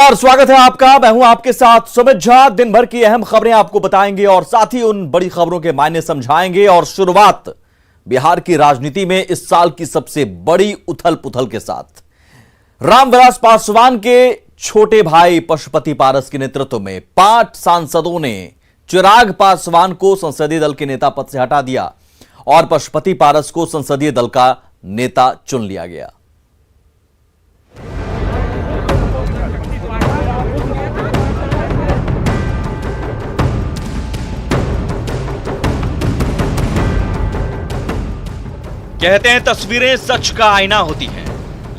नमस्कार, स्वागत है आपका। मैं हूं आपके साथ सुमित झा। दिन भर की अहम खबरें आपको बताएंगे और साथ ही उन बड़ी खबरों के मायने समझाएंगे। और शुरुआत बिहार की राजनीति में इस साल की सबसे बड़ी उथल पुथल के साथ। रामविलास पासवान के छोटे भाई पशुपति पारस के नेतृत्व में 5 सांसदों ने चिराग पासवान को संसदीय दल के नेता पद से हटा दिया और पशुपति पारस को संसदीय दल का नेता चुन लिया गया। कहते हैं तस्वीरें सच का आईना होती हैं।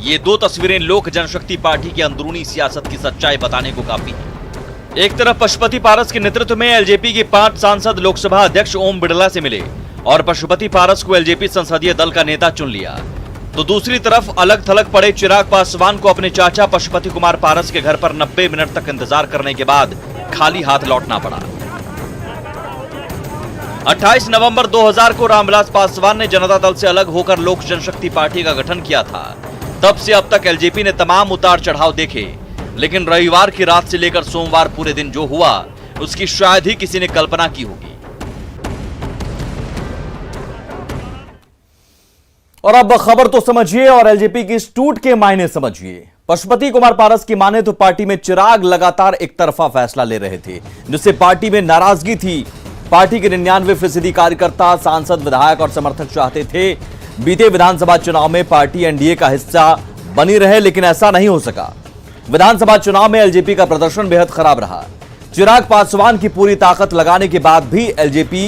ये 2 तस्वीरें लोक जनशक्ति पार्टी की अंदरूनी सियासत की सच्चाई बताने को काफी हैं। एक तरफ पशुपति पारस के नेतृत्व में एलजेपी के 5 सांसद लोकसभा अध्यक्ष ओम बिड़ला से मिले और पशुपति पारस को एलजेपी संसदीय दल का नेता चुन लिया, तो दूसरी तरफ अलग थलग पड़े चिराग पासवान को अपने चाचा पशुपति कुमार पारस के घर पर 90 मिनट तक इंतजार करने के बाद खाली हाथ लौटना पड़ा। 28 नवंबर 2000 को रामविलास पासवान ने जनता दल से अलग होकर लोक जनशक्ति पार्टी का गठन किया था। तब से अब तक एलजेपी ने तमाम उतार चढ़ाव देखे, लेकिन रविवार की रात से लेकर सोमवार पूरे दिन जो हुआ उसकी शायद ही किसी ने कल्पना की होगी। और अब खबर तो समझिए और एलजेपी की इस टूट के मायने समझिए। पशुपति कुमार पारस की माने तो पार्टी में चिराग लगातार एक तरफा फैसला ले रहे थे, जिससे पार्टी में नाराजगी थी। पार्टी के 99% कार्यकर्ता, सांसद, विधायक और समर्थक चाहते थे बीते विधानसभा चुनाव में पार्टी एनडीए का हिस्सा बनी रहे, लेकिन ऐसा नहीं हो सका। विधानसभा चुनाव में एलजेपी का प्रदर्शन बेहद खराब रहा। चिराग पासवान की पूरी ताकत लगाने के बाद भी एलजेपी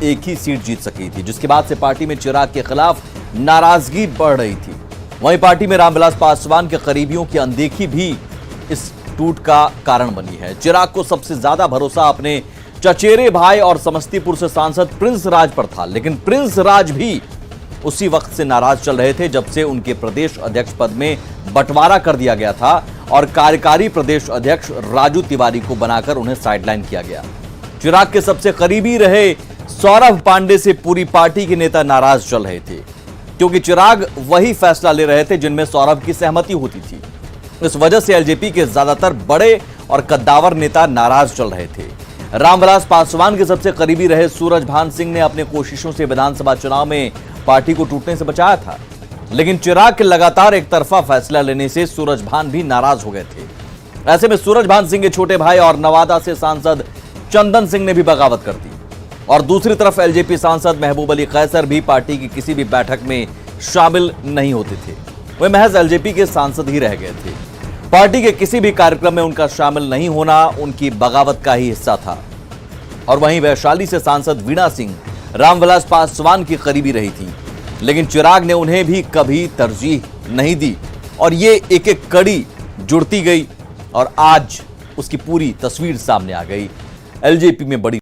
एक ही सीट जीत सकी थी, जिसके बाद से पार्टी में चिराग के खिलाफ नाराजगी बढ़ रही थी। वहीं पार्टी में रामविलास पासवान के करीबियों की अनदेखी भी इस टूट का कारण बनी है। चिराग को सबसे ज्यादा भरोसा अपने चचेरे भाई और समस्तीपुर से सांसद प्रिंस राज पर था, लेकिन प्रिंस राज भी उसी वक्त से नाराज चल रहे थे जब से उनके प्रदेश अध्यक्ष पद में बंटवारा कर दिया गया था और कार्यकारी प्रदेश अध्यक्ष राजू तिवारी को बनाकर उन्हें साइडलाइन किया गया। चिराग के सबसे करीबी रहे सौरभ पांडे से पूरी पार्टी के नेता नाराज चल रहे थे, क्योंकि चिराग वही फैसला ले रहे थे जिनमें सौरभ की सहमति होती थी। इस वजह से एलजेपी के ज्यादातर बड़े और कद्दावर नेता नाराज चल रहे थे। रामविलास पासवान के सबसे करीबी रहे सूरजभान सिंह ने अपने कोशिशों से विधानसभा चुनाव में पार्टी को टूटने से बचाया था, लेकिन चिराग के लगातार एक तरफा फैसला लेने से सूरजभान भी नाराज हो गए थे। ऐसे में सूरजभान सिंह के छोटे भाई और नवादा से सांसद चंदन सिंह ने भी बगावत कर दी और दूसरी तरफ एलजेपी सांसद महबूब अली कैसर भी पार्टी की किसी भी बैठक में शामिल नहीं होते थे। वे महज एलजेपी के सांसद ही रह गए थे। पार्टी के किसी भी कार्यक्रम में उनका शामिल नहीं होना उनकी बगावत का ही हिस्सा था। और वहीं वैशाली से सांसद वीणा सिंह रामविलास पासवान की करीबी रही थी, लेकिन चिराग ने उन्हें भी कभी तरजीह नहीं दी और ये एक एक कड़ी जुड़ती गई और आज उसकी पूरी तस्वीर सामने आ गई। एलजेपी में बड़ी